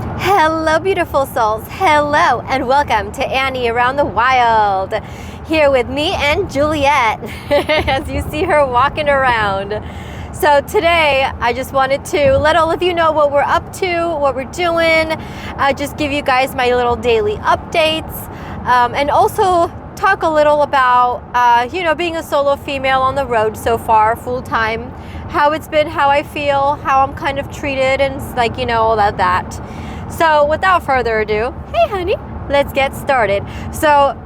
Hello, beautiful souls. Hello, and welcome to Annie Around the Wild. Here with me and Juliet, as you see her walking around. So today, I just wanted to let all of you know what we're up to, what we're doing, just give you guys my little daily updates, and also talk a little about, being a solo female on the road so far, full time, how it's been, how I feel, how I'm kind of treated, and all that. So without further ado, hey honey, let's get started. So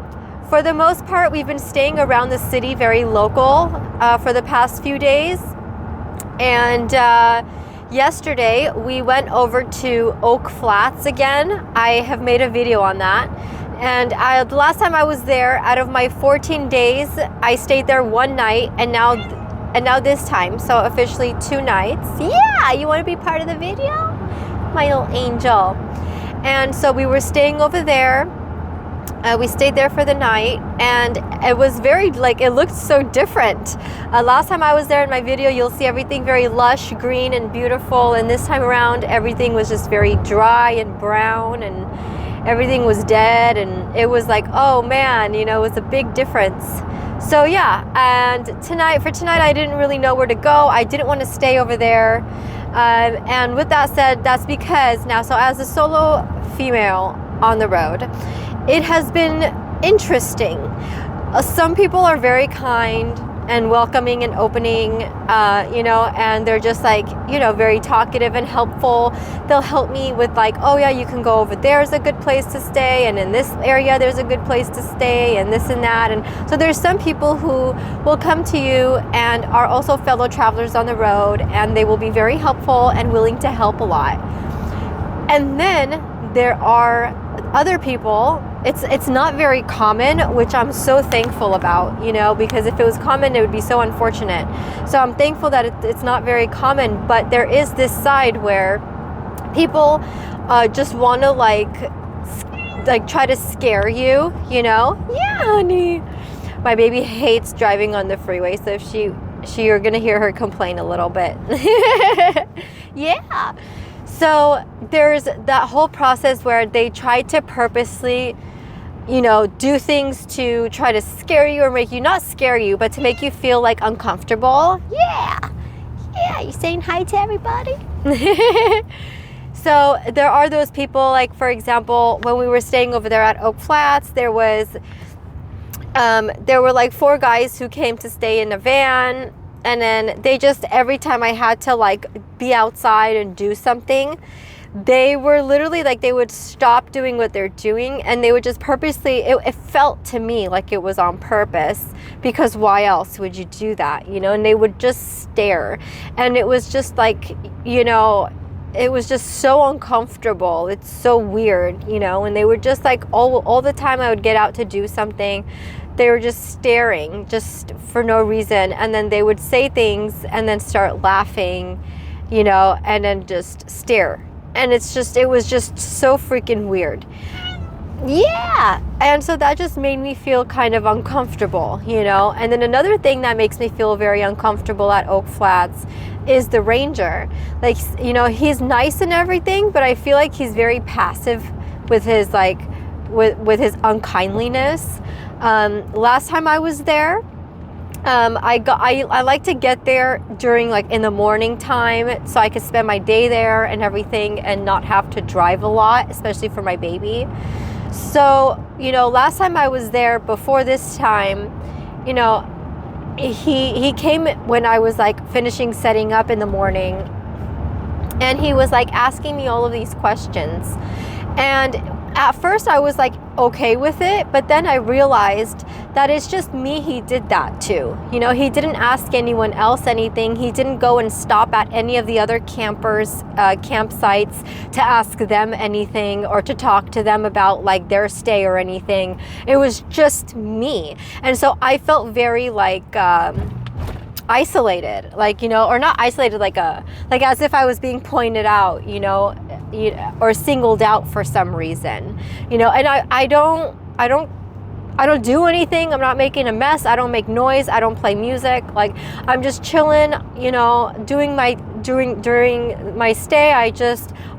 for the most part, we've been staying around the city, very local, for the past few days. And yesterday we went over to Oak Flats again. I have made a video on that. And the last time I was there, out of my 14 days, I stayed there one night, and now this time, so officially 2 nights. Yeah, you want to be part of the video? My little angel. And so we were staying over there. We stayed there for the night, and it was it looked so different. Last time I was there in my video, you'll see everything very lush, green, and beautiful. And this time around, everything was just very dry and brown, and everything was dead. And it was like, oh man, it was a big difference. So yeah, and for tonight, I didn't really know where to go. I didn't want to stay over there. And with that said, that's because so as a solo female on the road, it has been interesting. Some people are very kind and welcoming and opening, and they're just very talkative and helpful. They'll help me with oh yeah, you can go over there's a good place to stay, and in this area there's a good place to stay, and this and that. And so there's some people who will come to you and are also fellow travelers on the road, and they will be very helpful and willing to help a lot. And then there are other people. It's not very common, which I'm so thankful about, because if it was common, it would be so unfortunate. So I'm thankful that it's not very common, but there is this side where people just want to try to scare you, Yeah, honey. My baby hates driving on the freeway, so if you're gonna hear her complain a little bit. Yeah. So there's that whole process where they try to purposely do things to try to scare you, or make you, not scare you, but to make you feel uncomfortable. Yeah, you saying hi to everybody? So there are those people, for example, when we were staying over there at Oak Flats, there were 4 guys who came to stay in a van, and then they just, every time I had to be outside and do something, they were literally they would stop doing what they're doing, and they would just purposely, it felt to me like it was on purpose, because why else would you do that, and they would just stare, and it was just it was just so uncomfortable. It's so weird, and they were just all the time I would get out to do something, they were just staring just for no reason, and then they would say things and then start laughing, and then just stare. And it was just so freaking weird. Yeah. And so that just made me feel kind of uncomfortable, And then another thing that makes me feel very uncomfortable at Oak Flats is the ranger. He's nice and everything, but I feel like he's very passive with his with his unkindliness. Last time I was there, I like to get there during in the morning time, so I could spend my day there and everything, and not have to drive a lot, especially for my baby. So last time I was there, before this time, he came when I was finishing setting up in the morning, and he was asking me all of these questions. And at first I was okay with it, but then I realized that it's just me he did that to. He didn't ask anyone else anything. He didn't go and stop at any of the other campers' campsites to ask them anything, or to talk to them about their stay or anything. It was just me. And so I felt very isolated, or not isolated, as if I was being pointed out, or singled out for some reason, and I don't do anything. I'm not making a mess. I don't make noise. I don't play music. I'm just chilling, doing during my stay,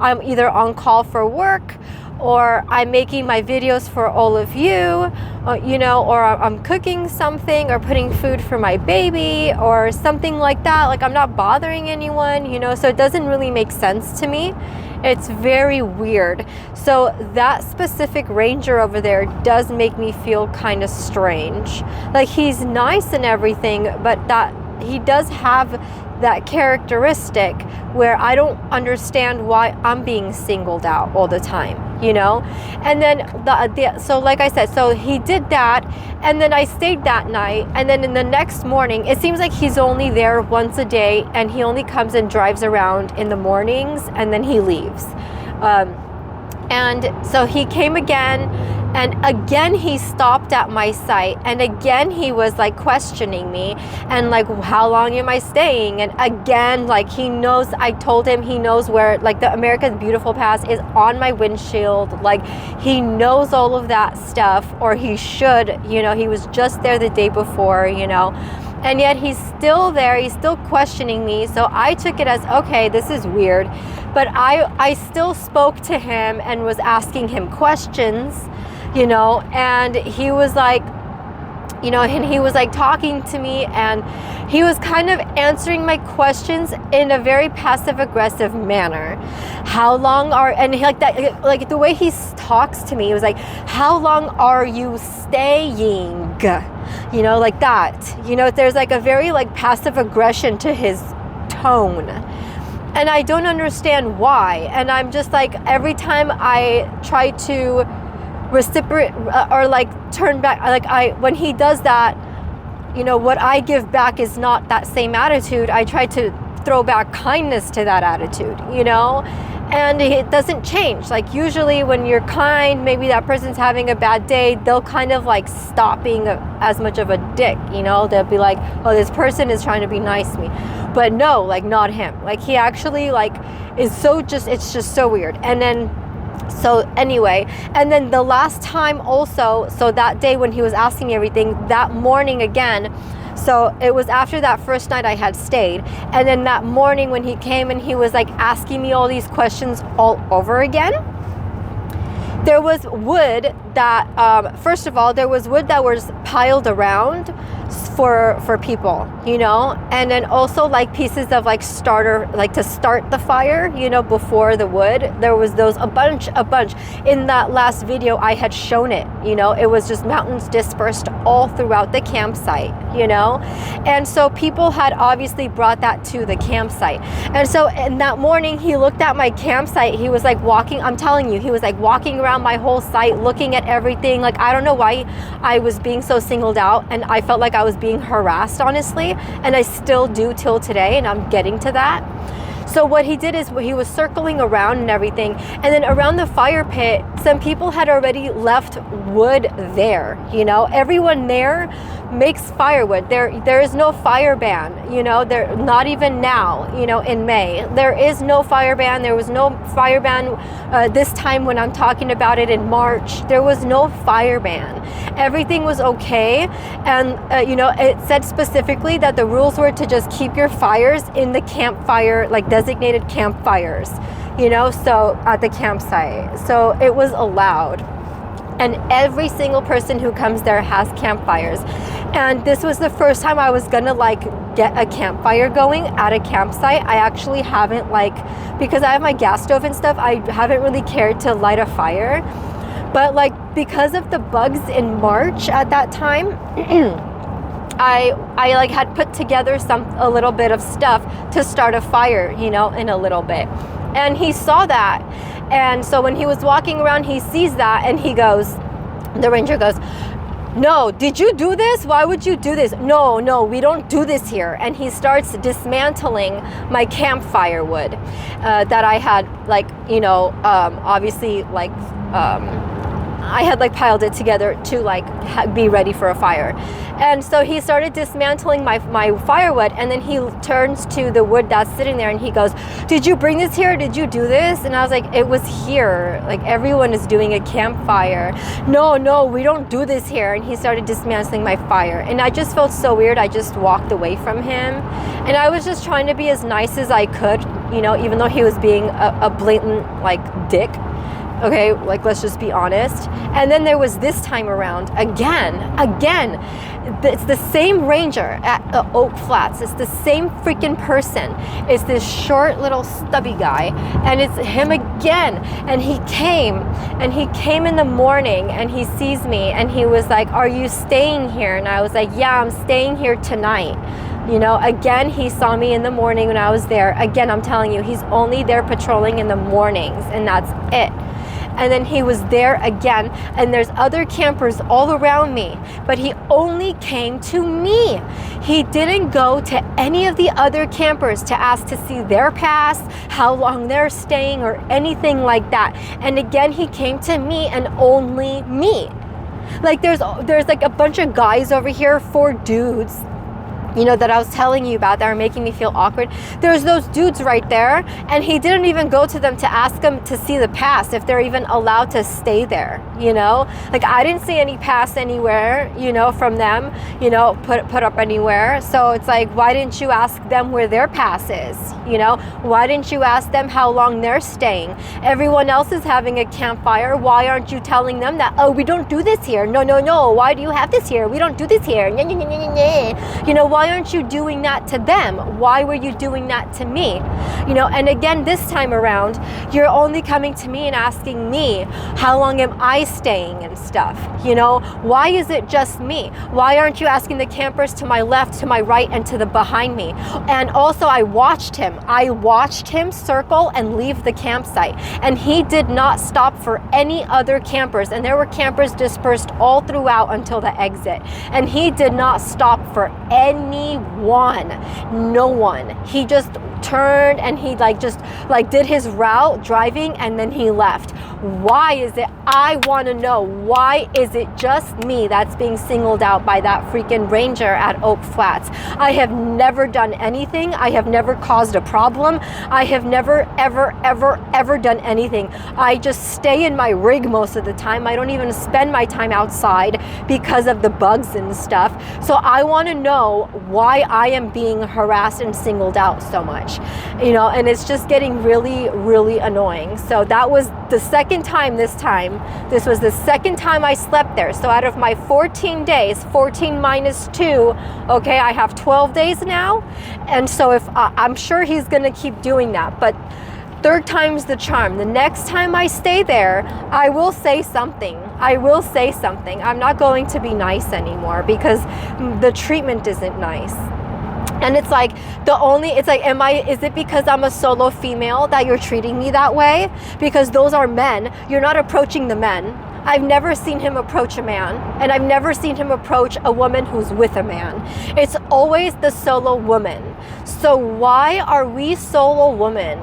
I'm either on call for work, or I'm making my videos for all of you, you know, or I'm cooking something or putting food for my baby or something like that. Like, I'm not bothering anyone, you know, so it doesn't really make sense to me. It's very weird. So that specific ranger over there does make me feel kind of strange. Like, he's nice and everything, but that he does have that characteristic where I don't understand why I'm being singled out all the time, you know? And then so like I said, so he did that, and then I stayed that night, and then in the next morning, it seems like he's only there once a day, and he only comes and drives around in the mornings, and then he leaves. And so he came again, and again he stopped at my site, and again he was like questioning me and like, how long am I staying? And again, like, he knows, I told him he knows where, like, the America's Beautiful Pass is on my windshield. Like, he knows all of that stuff, or he should, you know, he was just there the day before, you know. And yet he's still there, he's still questioning me. So I took it as, okay, this is weird. But I still spoke to him and was asking him questions, you know, and he was like, you know, and he was like talking to me, and he was kind of answering my questions in a very passive aggressive manner. And he, like that, like the way he talks to me, it was like, how long are you staying? You know, like that, you know, there's like a very like passive aggression to his tone. And I don't understand why. And I'm just like, every time I try to reciprocate or like turn back, like when he does that, you know, what I give back is not that same attitude. I try to throw back kindness to that attitude, you know, and it doesn't change. Like, usually when you're kind, maybe that person's having a bad day, they'll kind of like stop being as much of a dick, you know. They'll be like, oh, this person is trying to be nice to me. But no, like, not him. Like, he actually like is so it's just so weird. And then so anyway, and then the last time also, so that day when he was asking everything, that morning again, so it was after that first night I had stayed, and then that morning when he came and he was like asking me all these questions all over again, there was wood that, first of all, there was wood that was piled around for people, you know, and then also like pieces of like starter, like to start the fire, you know, before the wood. There was those a bunch. In that last video I had shown it, you know, it was just mountains dispersed all throughout the campsite, you know. And so people had obviously brought that to the campsite. And so in that morning he looked at my campsite, he was like walking, I'm telling you, he was like walking around my whole site looking at everything. Like, I don't know why I was being so singled out, and I felt like I was being harassed, honestly, and I still do till today, and I'm getting to that. So what he did is he was circling around and everything, and then around the fire pit, some people had already left wood there, you know. Everyone there makes firewood. There is no fire ban, you know, there, not even now, you know, in May. There is no fire ban. There was no fire ban this time when I'm talking about it in March. There was no fire ban. Everything was okay. And, you know, it said specifically that the rules were to just keep your fires in the campfire, like designated campfires, you know, so at the campsite. So it was allowed. And every single person who comes there has campfires. And this was the first time I was gonna like get a campfire going at a campsite. I actually haven't, like, because I have my gas stove and stuff, I haven't really cared to light a fire. But like, because of the bugs in March at that time, I like had put together a little bit of stuff to start a fire, you know, in a little bit. And he saw that. And so when he was walking around, he sees that, and he goes, the ranger goes, no, did you do this? Why would you do this? No, we don't do this here. And he starts dismantling my campfire wood that I had, like, you know, obviously, like, I had like piled it together to like be ready for a fire. And so he started dismantling my firewood, and then he turns to the wood that's sitting there and he goes, "Did you bring this here? Did you do this?" And I was like, "It was here. Like, everyone is doing a campfire." No, we don't do this here. And he started dismantling my fire. And I just felt so weird. I just walked away from him. And I was just trying to be as nice as I could, you know, even though he was being a blatant like dick. Okay, like, let's just be honest. And then there was this time around, again, it's the same ranger at Oak Flats. It's the same freaking person. It's this short little stubby guy, and it's him again. And he came in the morning, and he sees me, and he was like, "Are you staying here?" And I was like, "Yeah, I'm staying here tonight." You know, again, he saw me in the morning when I was there. Again, I'm telling you, he's only there patrolling in the mornings, and that's it. And then he was there again, and there's other campers all around me, but he only came to me. He didn't go to any of the other campers to ask to see their pass, how long they're staying, or anything like that. And again, he came to me and only me. Like, there's like a bunch of guys over here, 4 dudes, you know, that I was telling you about that are making me feel awkward. There's those dudes right there, and he didn't even go to them to ask them to see the pass, if they're even allowed to stay there, you know? Like, I didn't see any pass anywhere, you know, from them, you know, put up anywhere. So it's like, why didn't you ask them where their pass is, you know? Why didn't you ask them how long they're staying? Everyone else is having a campfire. Why aren't you telling them that, "Oh, we don't do this here. No. Why do you have this here? We don't do this here." You know, why aren't you doing that to them? Why were you doing that to me? You know, and again, this time around, you're only coming to me and asking me, how long am I staying and stuff? You know, why is it just me? Why aren't you asking the campers to my left, to my right, and to the behind me? And also, I watched him circle and leave the campsite, and he did not stop for any other campers, and there were campers dispersed all throughout until the exit, and he did not stop for anyone. No one. He just turned and he just did his route driving, and then he left. Why is it? I want to know, why is it just me that's being singled out by that freaking ranger at Oak Flats? I have never done anything. I have never caused a problem. I have never ever done anything. I just stay in my rig most of the time. I don't even spend my time outside because of the bugs and stuff. So I want to know why I am being harassed and singled out so much, you know, and it's just getting really, really annoying. So that was the second time this was the second time I slept there. So out of my 14 days, 14 minus 2, okay, I have 12 days now. And so if I'm sure he's going to keep doing that, but third time's the charm. The next time I stay there, I will say something. I'm not going to be nice anymore because the treatment isn't nice. And it's like, is it because I'm a solo female that you're treating me that way? Because those are men. You're not approaching the men. I've never seen him approach a man, and I've never seen him approach a woman who's with a man. It's always the solo woman. So why are we solo women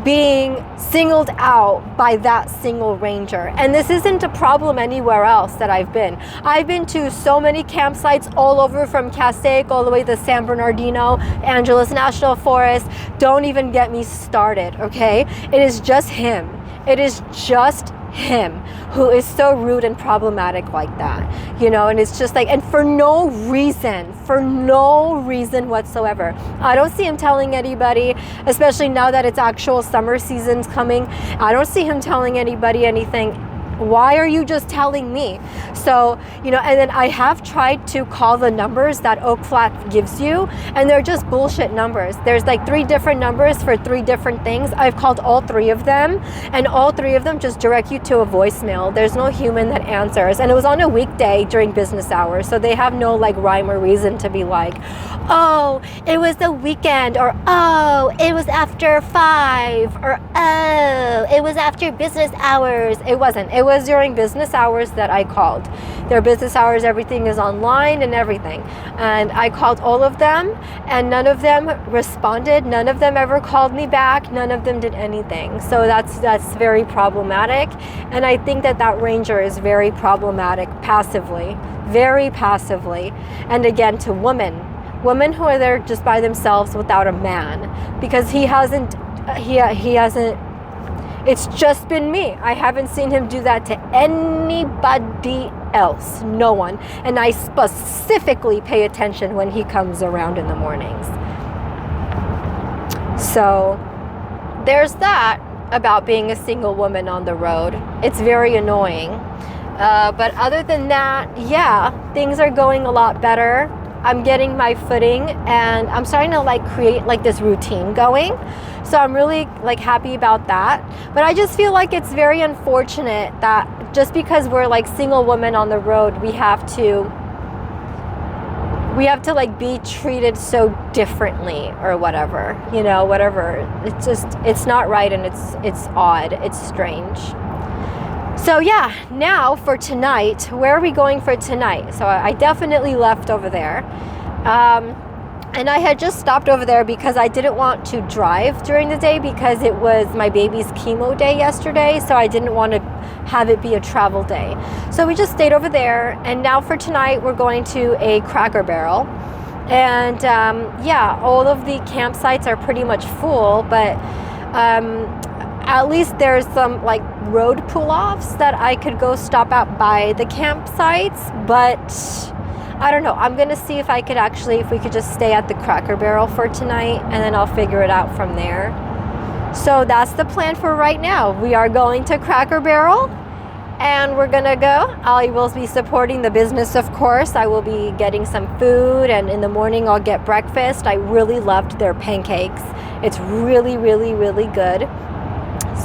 being singled out by that single ranger? And this isn't a problem anywhere else that I've been. I've been to so many campsites all over, from Castaic all the way to San Bernardino, Angeles National Forest. Don't even get me started, okay? It is just him. It is just him who is so rude and problematic like that, you know. And it's just like, and for no reason whatsoever. I don't see him telling anybody, especially now that it's actual summer season's coming. I don't see him telling anybody anything. Why are you just telling me? So, you know, and then I have tried to call the numbers that Oak Flat gives you, and they're just bullshit numbers. There's like 3 different numbers for 3 different things. I've called all 3 of them, and all 3 of them just direct you to a voicemail. There's no human that answers, and it was on a weekday during business hours, so they have no like rhyme or reason to be like, oh, it was the weekend, or oh, it was after 5, or oh, it was after business hours. It wasn't. It was during business hours that I called. Their business hours, everything is online and everything. And I called all of them, and none of them responded. None of them ever called me back. None of them did anything. So that's very problematic. And I think that Ranger is very problematic passively, very passively. And again, to women who are there just by themselves without a man, because he hasn't, it's just been me. I haven't seen him do that to anybody else, no one. And I specifically pay attention when he comes around in the mornings. So there's that about being a single woman on the road. It's very annoying. But other than that, yeah, things are going a lot better. I'm getting my footing, and I'm starting to like create like this routine going. So I'm really like happy about that. But I just feel like it's very unfortunate that just because we're like single women on the road, we have to like be treated so differently or whatever, you know, whatever. It's not right, and it's odd. It's strange. So yeah, now for tonight, where are we going for tonight? So I definitely left over there. And I had just stopped over there because I didn't want to drive during the day because it was my baby's chemo day yesterday. So I didn't want to have it be a travel day. So we just stayed over there. And now for tonight, we're going to a Cracker Barrel. And yeah, all of the campsites are pretty much full, but at least there's some like road pull-offs that I could go stop out by the campsites, but I don't know. I'm gonna see if we could just stay at the Cracker Barrel for tonight, and then I'll figure it out from there. So that's the plan for right now. We are going to Cracker Barrel, and we're gonna go. I will be supporting the business, of course. I will be getting some food, and in the morning I'll get breakfast. I really loved their pancakes. It's really, really, really good.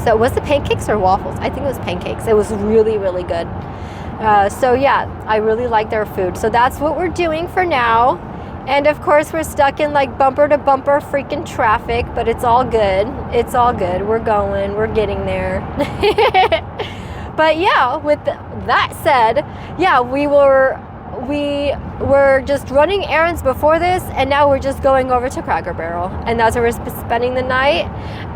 So was it pancakes or waffles? I think it was pancakes. It was really, really good. So yeah, I really like their food. So that's what we're doing for now. And of course, we're stuck in like bumper to bumper freaking traffic, but it's all good. It's all good. We're going. We're getting there. But yeah, with that said, yeah, we were just running errands before this, and now we're just going over to Cracker Barrel, and that's where we're spending the night.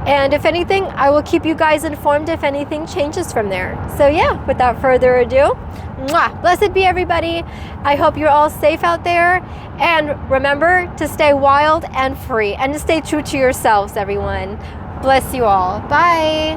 And if anything, I will keep you guys informed if anything changes from there. So yeah, without further ado, blessed be everybody. I hope you're all safe out there, and remember to stay wild and free, and to stay true to yourselves, everyone. Bless you all. Bye.